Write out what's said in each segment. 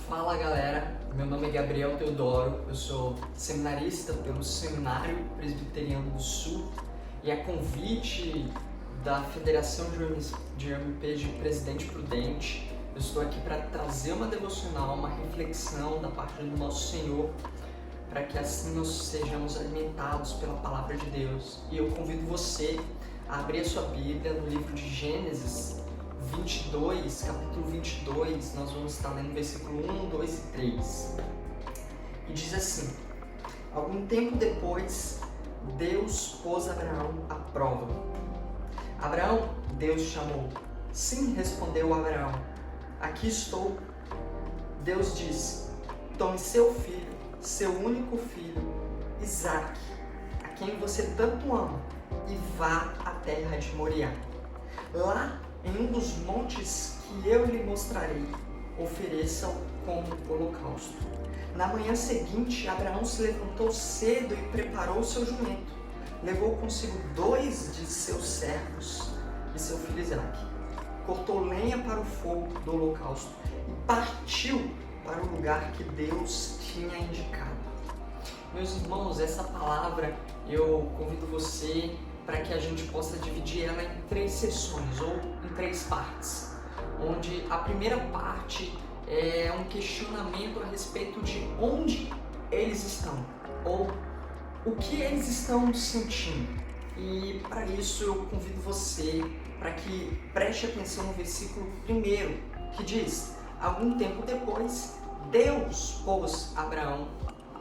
Fala galera, meu nome é Gabriel Teodoro, eu sou seminarista pelo Seminário Presbiteriano do Sul e a convite da Federação de UMP de Presidente Prudente, eu estou aqui para trazer uma devocional, uma reflexão da parte do nosso Senhor, para que assim nós sejamos alimentados pela Palavra de Deus. E eu convido você a abrir a sua Bíblia no livro de Gênesis 22, capítulo 22, nós vamos estar lendo versículo 1, 2 e 3. E diz assim: algum tempo depois, Deus pôs Abraão à prova. Abraão, Deus chamou. Sim, respondeu Abraão, aqui estou. Deus disse: tome seu filho, seu único filho, Isaque, a quem você tanto ama, e vá à terra de Moriá. Lá, em um dos montes que eu lhe mostrarei, ofereça-o como holocausto. Na manhã seguinte, Abraão se levantou cedo e preparou seu jumento. Levou consigo 2 de seus servos e seu filho Isaque. Cortou lenha para o fogo do holocausto e partiu para o lugar que Deus tinha indicado. Meus irmãos, essa palavra eu convido você para que a gente possa dividir ela em 3 sessões ou em 3 partes, onde a primeira parte é um questionamento a respeito de onde eles estão ou o que eles estão sentindo. E para isso eu convido você para que preste atenção no versículo 1, que diz: algum tempo depois, Deus pôs Abraão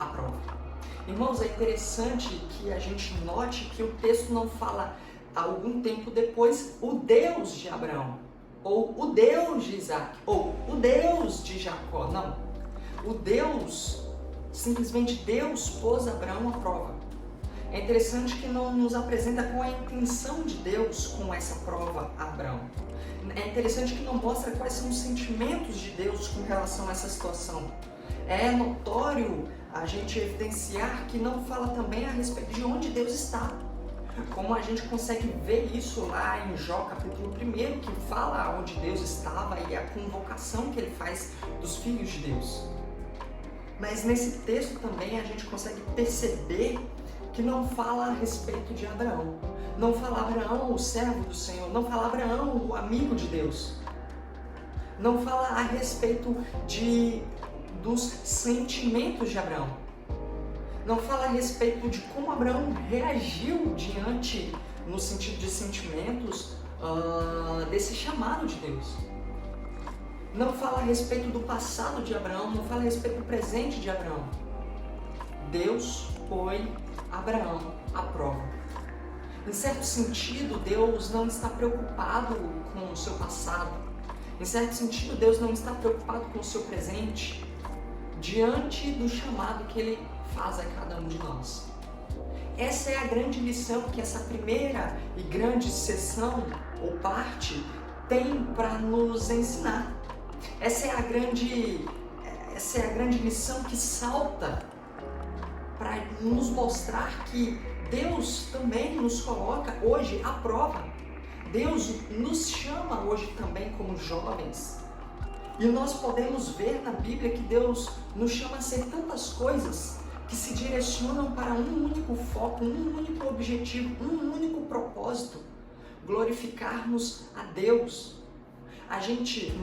à prova. Irmãos, é interessante que a gente note que o texto não fala algum tempo depois o Deus de Abraão, ou o Deus de Isaque, ou o Deus de Jacó. Não. O Deus, simplesmente Deus pôs Abraão à prova. É interessante que não nos apresenta qual é a intenção de Deus com essa prova a Abraão. É interessante que não mostra quais são os sentimentos de Deus com relação a essa situação. É notório a gente evidenciar que não fala também a respeito de onde Deus está. Como a gente consegue ver isso lá em Jó, capítulo 1, que fala onde Deus estava e a convocação que ele faz dos filhos de Deus. Mas nesse texto também a gente consegue perceber que não fala a respeito de Abraão. Não fala Abraão, o servo do Senhor. Não fala Abraão, o amigo de Deus. Não fala a respeito dos sentimentos de Abraão. Não fala a respeito de como Abraão reagiu diante, no sentido de sentimentos, desse chamado de Deus. Não fala a respeito do passado de Abraão, não fala a respeito do presente de Abraão. Deus põe Abraão à prova. Em certo sentido, Deus não está preocupado com o seu passado. Em certo sentido, Deus não está preocupado com o seu presente, diante do chamado que Ele faz a cada um de nós. Essa é a grande lição que essa primeira e grande sessão ou parte tem para nos ensinar. Essa é a grande lição que salta para nos mostrar que Deus também nos coloca hoje à prova. Deus nos chama hoje também como jovens. E nós podemos ver na Bíblia que Deus nos chama a ser tantas coisas que se direcionam para um único foco, um único objetivo, um único propósito: glorificarmos a Deus.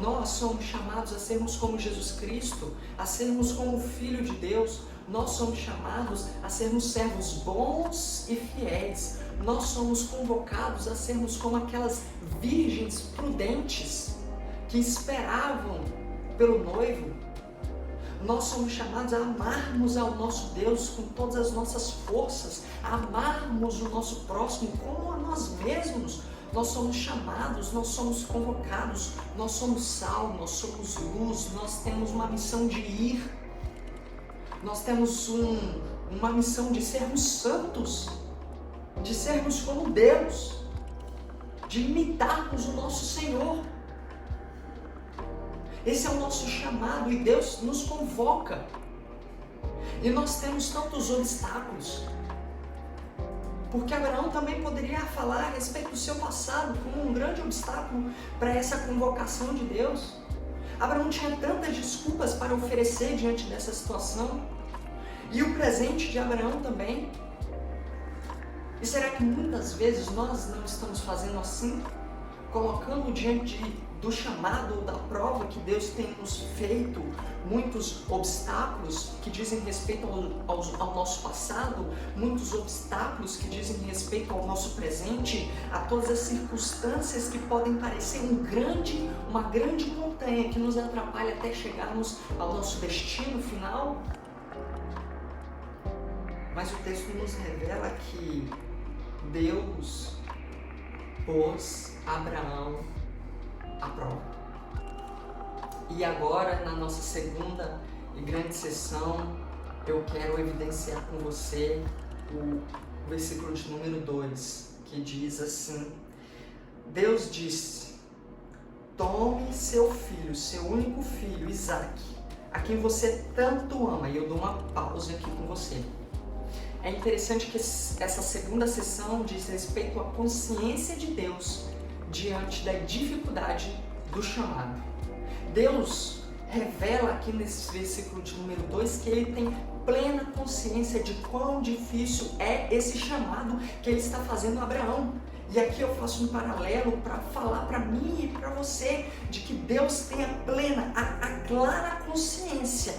Nós somos chamados a sermos como Jesus Cristo, a sermos como o Filho de Deus. Nós somos chamados a sermos servos bons e fiéis. Nós somos convocados a sermos como aquelas virgens prudentes que esperavam pelo noivo. Nós somos chamados a amarmos ao nosso Deus com todas as nossas forças, a amarmos o nosso próximo como a nós mesmos. Nós somos chamados, nós somos convocados, nós somos sal, nós somos luz, nós temos uma missão de ir. Nós temos uma missão de sermos santos, de sermos como Deus, de imitarmos o nosso Senhor. Esse é o nosso chamado e Deus nos convoca. E nós temos tantos obstáculos. Porque Abraão também poderia falar a respeito do seu passado como um grande obstáculo para essa convocação de Deus. Abraão tinha tantas desculpas para oferecer diante dessa situação. E o presente de Abraão também. E será que muitas vezes nós não estamos fazendo assim? Colocando diante do chamado ou da prova que Deus tem nos feito muitos obstáculos que dizem respeito ao nosso passado, muitos obstáculos que dizem respeito ao nosso presente, a todas as circunstâncias que podem parecer uma grande montanha que nos atrapalha até chegarmos ao nosso destino final. Mas o texto nos revela que Deus pôs Abraão à prova. E agora, na nossa segunda e grande sessão, eu quero evidenciar com você o versículo de número 2, que diz assim: Deus disse: tome seu filho, seu único filho, Isaque, a quem você tanto ama. E eu dou uma pausa aqui com você. É interessante que essa segunda sessão diz respeito à consciência de Deus diante da dificuldade do chamado. Deus revela aqui nesse versículo de número 2 que Ele tem plena consciência de quão difícil é esse chamado que Ele está fazendo a Abraão. E aqui eu faço um paralelo para falar para mim e para você de que Deus tem a plena, a clara consciência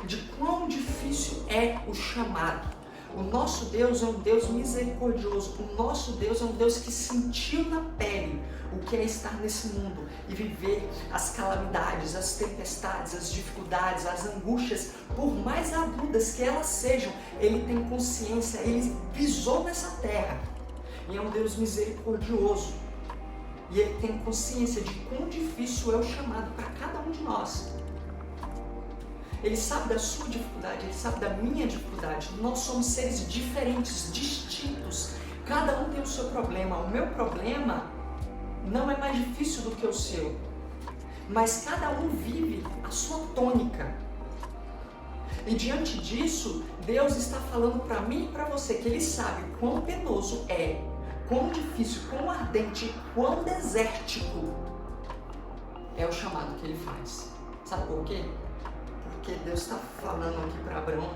de quão difícil é o chamado. O nosso Deus é um Deus misericordioso. O nosso Deus é um Deus que sentiu na pele o que é estar nesse mundo e viver as calamidades, as tempestades, as dificuldades, as angústias, por mais agudas que elas sejam. Ele tem consciência, Ele pisou nessa terra e é um Deus misericordioso. E Ele tem consciência de quão difícil é o chamado para cada um de nós. Ele sabe da sua dificuldade, Ele sabe da minha dificuldade. Nós somos seres diferentes, distintos. Cada um tem o seu problema. O meu problema não é mais difícil do que o seu. Mas cada um vive a sua tônica. E diante disso, Deus está falando para mim e para você que Ele sabe quão penoso é, quão difícil, quão ardente, quão desértico é o chamado que Ele faz. Sabe por quê? Porque Deus está falando aqui para Abraão,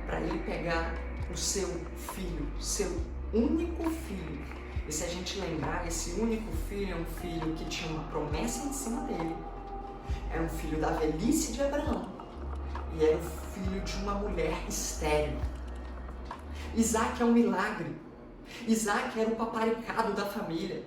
para ele pegar o seu filho, seu único filho. E se a gente lembrar, esse único filho é um filho que tinha uma promessa em cima dele. É um filho da velhice de Abraão. E era o filho de uma mulher estéril. Isaac é um milagre. Isaac era o paparicado da família.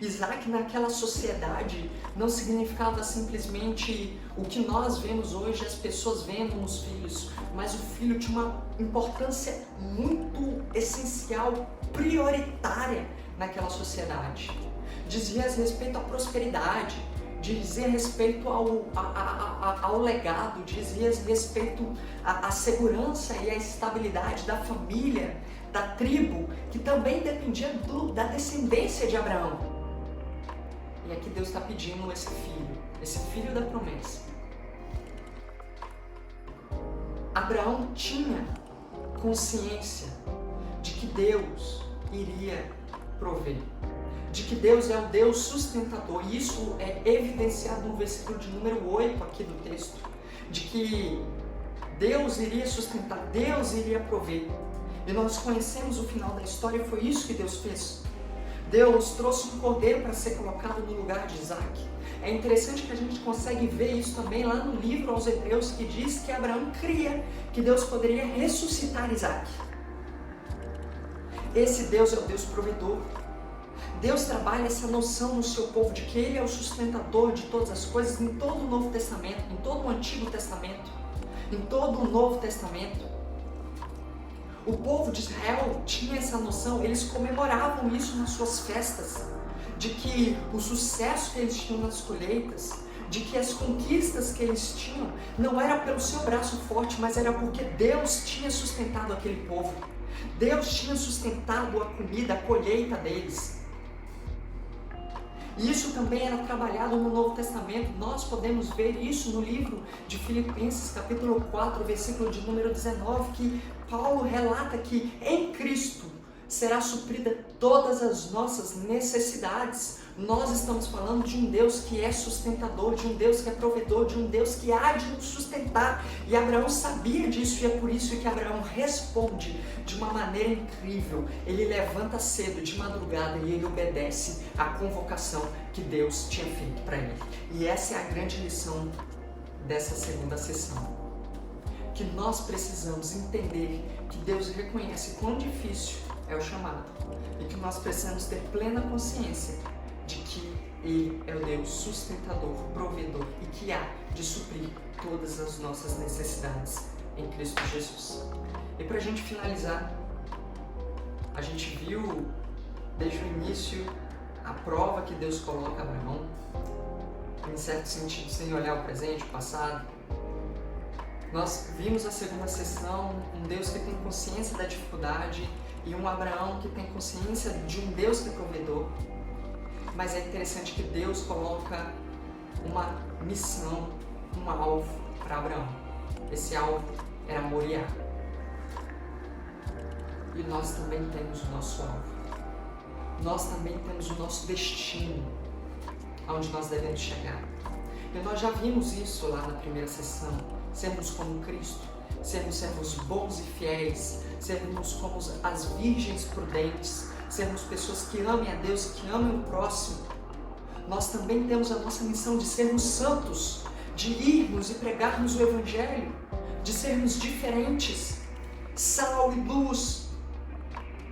Isaac naquela sociedade não significava simplesmente o que nós vemos hoje, as pessoas vendo nos filhos, mas o filho tinha uma importância muito essencial, prioritária naquela sociedade. Dizia respeito à prosperidade, dizia respeito ao legado, dizia respeito à segurança e à estabilidade da família, da tribo, que também dependia da descendência de Abraão. E aqui Deus está pedindo esse filho da promessa. Abraão tinha consciência de que Deus iria prover, de que Deus é o Deus sustentador. E isso é evidenciado no versículo de número 8 aqui do texto, de que Deus iria sustentar, Deus iria prover. E nós conhecemos o final da história e foi isso que Deus fez. Deus trouxe um cordeiro para ser colocado no lugar de Isaac. É interessante que a gente consegue ver isso também lá no livro aos Hebreus, que diz que Abraão cria que Deus poderia ressuscitar Isaac. Esse Deus é o Deus provedor. Deus trabalha essa noção no seu povo de que Ele é o sustentador de todas as coisas em todo o Novo Testamento, em todo o Antigo Testamento, em todo o Novo Testamento. O povo de Israel tinha essa noção, eles comemoravam isso nas suas festas, de que o sucesso que eles tinham nas colheitas, de que as conquistas que eles tinham, não era pelo seu braço forte, mas era porque Deus tinha sustentado aquele povo. Deus tinha sustentado a comida, a colheita deles. E isso também era trabalhado no Novo Testamento. Nós podemos ver isso no livro de Filipenses, capítulo 4, versículo de número 19, que Paulo relata que em Cristo será suprida todas as nossas necessidades, Nós estamos falando de um Deus que é sustentador, de um Deus que é provedor, de um Deus que há de nos sustentar. E Abraão sabia disso, e é por isso que Abraão responde de uma maneira incrível. Ele levanta cedo, de madrugada, e ele obedece à convocação que Deus tinha feito para ele. E essa é a grande lição dessa segunda sessão. Que nós precisamos entender que Deus reconhece quão difícil é o chamado. E que nós precisamos ter plena consciência de que Ele é o Deus sustentador, provedor e que há de suprir todas as nossas necessidades em Cristo Jesus. E para a gente finalizar, a gente viu desde o início a prova que Deus coloca a Abraão, em certo sentido, sem olhar o presente, o passado. Nós vimos a segunda sessão, um Deus que tem consciência da dificuldade e um Abraão que tem consciência de um Deus que é provedor. Mas é interessante que Deus coloca uma missão, um alvo para Abraão. Esse alvo era Moriá. E nós também temos o nosso alvo. Nós também temos o nosso destino, aonde nós devemos chegar. E nós já vimos isso lá na primeira sessão. Sermos como Cristo, sermos bons e fiéis, sermos como as virgens prudentes, sermos pessoas que amem a Deus e que amem o próximo. Nós também temos a nossa missão de sermos santos, de irmos e pregarmos o Evangelho, de sermos diferentes, sal e luz.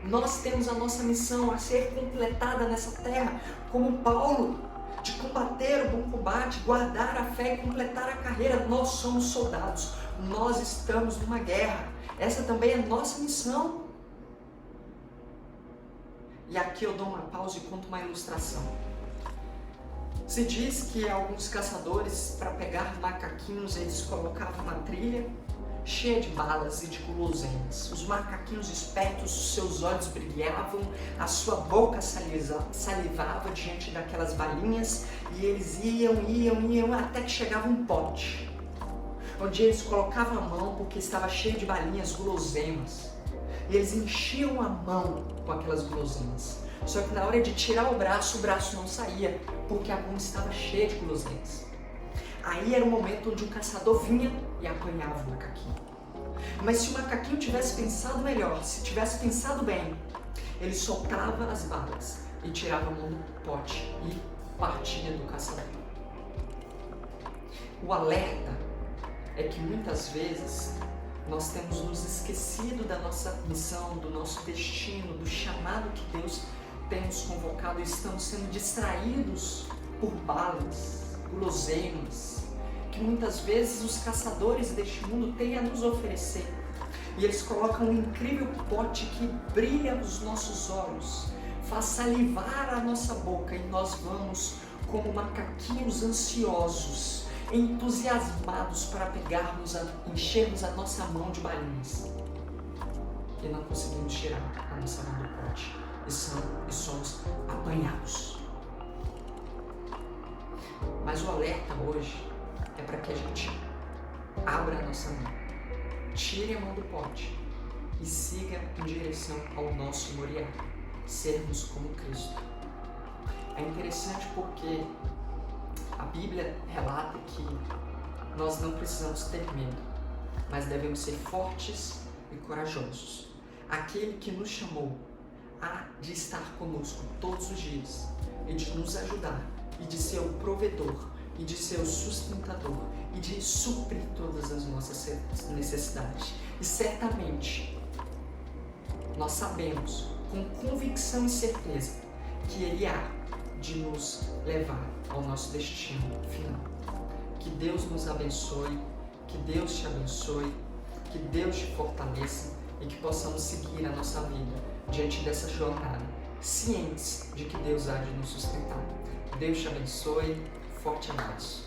Nós temos a nossa missão a ser completada nessa terra, como Paulo, de combater o bom combate, guardar a fé e completar a carreira. Nós somos soldados, nós estamos numa guerra. Essa também é a nossa missão. E aqui eu dou uma pausa e conto uma ilustração. Se diz que alguns caçadores, para pegar macaquinhos, eles colocavam uma trilha cheia de balas e de guloseimas. Os macaquinhos espertos, os seus olhos brilhavam, a sua boca salivava diante daquelas balinhas, e eles iam até que chegava um pote, onde eles colocavam a mão porque estava cheio de balinhas, guloseimas. E eles enchiam a mão com aquelas guloseimas. Só que na hora de tirar o braço não saía, porque a mão estava cheia de guloseimas. Aí era o momento onde o caçador vinha e apanhava o macaquinho. Mas se o macaquinho tivesse pensado melhor, se tivesse pensado bem, ele soltava as balas e tirava a mão do pote e partia do caçador. O alerta é que muitas vezes nós temos nos esquecido da nossa missão, do nosso destino, do chamado que Deus tem nos convocado, e estamos sendo distraídos por balas, guloseimas, que muitas vezes os caçadores deste mundo têm a nos oferecer. E eles colocam um incrível pote que brilha os nossos olhos, faz salivar a nossa boca, e nós vamos como macaquinhos ansiosos, entusiasmados para enchermos a nossa mão de balinhas. E não conseguimos tirar a nossa mão do pote. E somos apanhados. Mas o alerta hoje é para que a gente abra a nossa mão, tire a mão do pote e siga em direção ao nosso Moriá, sermos como Cristo. É interessante porque a Bíblia relata que nós não precisamos ter medo, mas devemos ser fortes e corajosos. Aquele que nos chamou há de estar conosco todos os dias e de nos ajudar, e de ser o provedor, e de ser o sustentador, e de suprir todas as nossas necessidades. E certamente nós sabemos com convicção e certeza que Ele há de nos levar ao nosso destino final. Que Deus nos abençoe, que Deus te abençoe, que Deus te fortaleça e que possamos seguir a nossa vida diante dessa jornada, cientes de que Deus há de nos sustentar. Deus te abençoe, forte abraço.